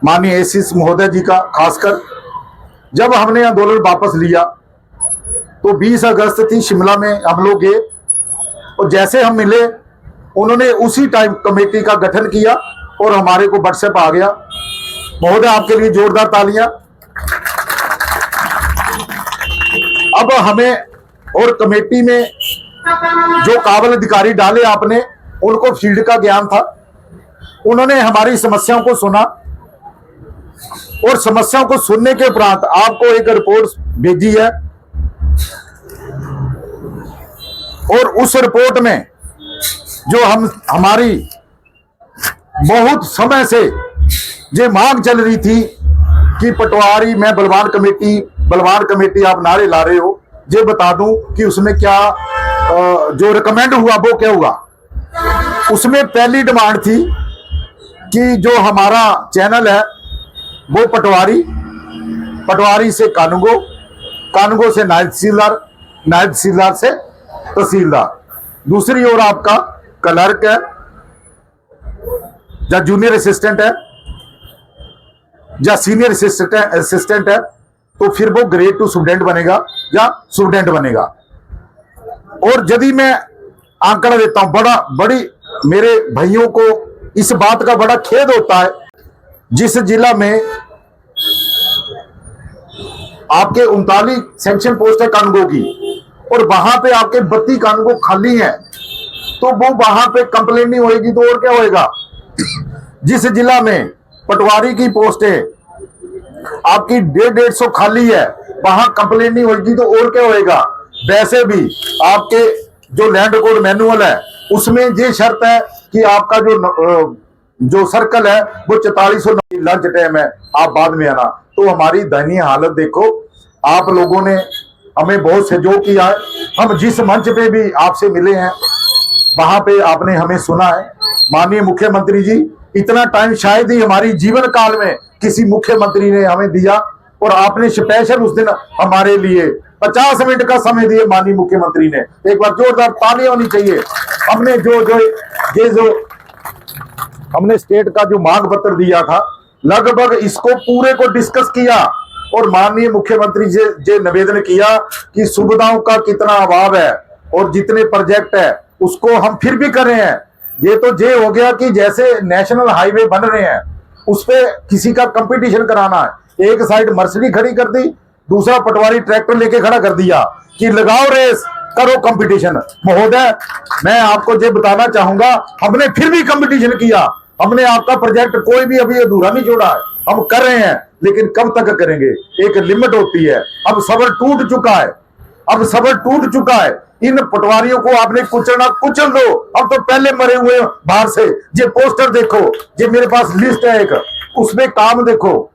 माननीय एसीएस महोदय जी का, खासकर जब हमने आंदोलन वापस लिया तो 20 अगस्त थी, शिमला में हम लोग गए और जैसे हम मिले उन्होंने उसी टाइम कमेटी का गठन किया और हमारे को व्हाट्सएप आ गया। महोदय आपके लिए जोरदार तालियां। अब हमें और कमेटी में जो काबिल अधिकारी डाले आपने, उनको फील्ड का ज्ञान था, उन्होंने हमारी समस्याओं को सुना और समस्याओं को सुनने के उपरांत आपको एक रिपोर्ट भेजी है और उस रिपोर्ट में जो हमारी बहुत समय से ये मांग चल रही थी कि पटवारी में बलवान कमेटी आप नारे ला रहे हो, ये बता दूं कि उसमें क्या जो रिकमेंड हुआ वो क्या हुआ। उसमें पहली डिमांड थी कि जो हमारा चैनल है वो पटवारी से कानूंगो से नायब तहसीलदार से तहसीलदार, दूसरी ओर आपका क्लर्क है या जूनियर असिस्टेंट है या सीनियर असिस्टेंट है, तो फिर वो ग्रेड 2 स्टूडेंट बनेगा या स्टूडेंट बनेगा। और यदि मैं आंकड़ा देता हूं, बड़ी मेरे भाइयों को इस बात का बड़ा खेद होता है, जिस जिला में आपके 39 सेक्शन पोस्ट है कानूनगो की और वहां पे आपके 32 कानूनगो खाली हैं, तो वो वहां पे कंप्लेन नहीं होएगी तो और क्या होएगा। जिस जिला में पटवारी की पोस्टें आपकी 150 खाली है, वहां कंप्लेन नहीं होगी तो और क्या होएगा। वैसे भी आपके जो लैंड कोड मैनुअल है उसमें ये शर्त है कि आपका जो सर्कल है वो 4400 लंच टाइम है, आप बाद में आना। तो हमारी दयनीय हालत देखो, आप लोगों ने हमें बहुत सहयोग किया है। हम जिस मंच पे भी आपसे मिले हैं वहां पे आपने हमें सुना है। माननीय मुख्यमंत्री जी, इतना टाइम शायद ही हमारी जीवन काल में किसी मुख्यमंत्री ने हमें दिया और आपने स्पेशल उस दिन हमारे लिए 50 मिनट का समय दिए माननीय मुख्यमंत्री ने। एक बार जोरदार ताली होनी चाहिए। हमने जो हमने स्टेट का जो मांग पत्र दिया था, लगभग इसको पूरे को डिस्कस किया और माननीय मुख्यमंत्री जी निवेदन किया कि सुविधाओं का कितना अभाव है और जितने प्रोजेक्ट है उसको हम फिर भी कर रहे हैं। ये तो ये हो गया कि जैसे नेशनल हाईवे बन रहे हैं उस पे किसी का कंपटीशन कराना है, एक साइड मर्सिडीज खड़ी कर दी, दूसरा पटवारी ट्रैक्टर लेके खड़ा कर दिया कि लगाओ रेस, करो कंपटीशन। महोदय, मैं आपको ये बताना चाहूंगा, हमने फिर भी कंपटीशन किया, हमने आपका प्रोजेक्ट कोई भी अभी अधूरा नहीं छोड़ा है, हम कर रहे हैं, लेकिन कब तक करेंगे, एक लिमिट होती है। अब सब्र टूट चुका है। इन पटवारियों को आपने कुचल दो, अब तो पहले मरे हुए बाहर से। ये पोस्टर देखो, ये मेरे पास लिस्ट है एक, उसमें काम देखो।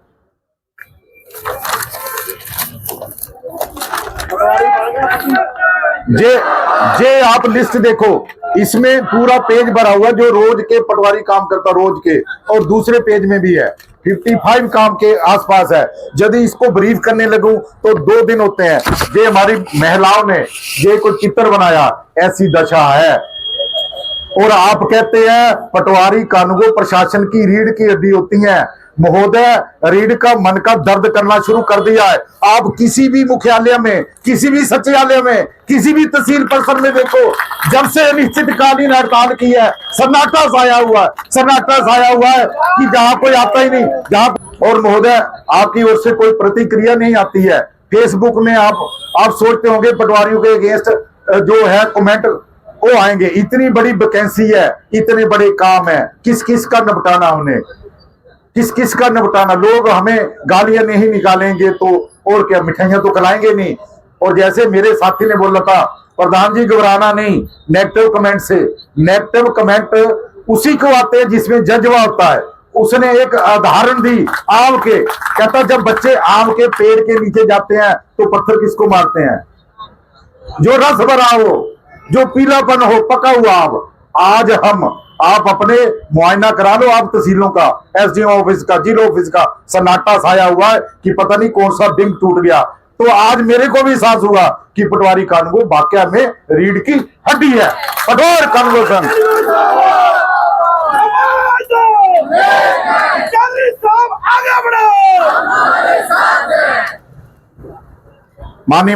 ये आप लिस्ट देखो, इसमें पूरा पेज भरा हुआ जो रोज के पटवारी काम करता रोज के, और दूसरे पेज में भी है 55 काम के आसपास है। यदि इसको ब्रीफ करने लगूं तो 2 दिन होते हैं। ये हमारी महिलाओं ने ये कोई चित्र बनाया, ऐसी दशा है। और आप कहते हैं पटवारी कानूनगो प्रशासन की रीढ़ की हड्डी होती है। महोदय, रीढ़ का मन का दर्द करना शुरू कर दिया है। आप किसी भी मुख्यालय में, किसी भी सचिवालय में, किसी भी तहसील परिषद में देखो, जब से अनिश्चितकालीन हड़ताल की है सन्नाटा छाया हुआ है कि जहां कोई आता ही नहीं जहां। और महोदय, आपकी ओर से कोई प्रतिक्रिया नहीं आती है। फेसबुक में आप सोचते होंगे पटवारियों के अगेंस्ट जो है कमेंट वो आएंगे। इतनी बड़ी वैकेंसी है, इतने बड़े काम है, किस किस का निपटाना, उन्हें किस किस का निपटाना। लोग हमें गालियां नहीं निकालेंगे तो और क्या, मिठाइयां तो खिलाएंगे नहीं। और जैसे मेरे साथी ने बोला था, प्रधान जी घबराना नहीं नेगेटिव कमेंट से। नेगेटिव कमेंट उसी को आते हैं जिसमें जज्बा होता है। उसने एक उदाहरण दी आम के, कहता जब बच्चे आम के पेड़ के नीचे जाते हैं तो पत्थर किसको मारते हैं, जो रस भरा हो, जो पीलापन हो, पका हुआ आम। आज आप अपने मुआयना करा लो, आप तहसीलों का, एसडीएम ऑफिस का, जिला ऑफिस का, सन्नाटा छाया हुआ है कि पता नहीं कौन सा डिंग टूट गया। तो आज मेरे को भी एहसास हुआ कि पटवारी कानूनगो वाकया में रीढ़ की हड्डी है। कठोर कानूनगो संघ माननीय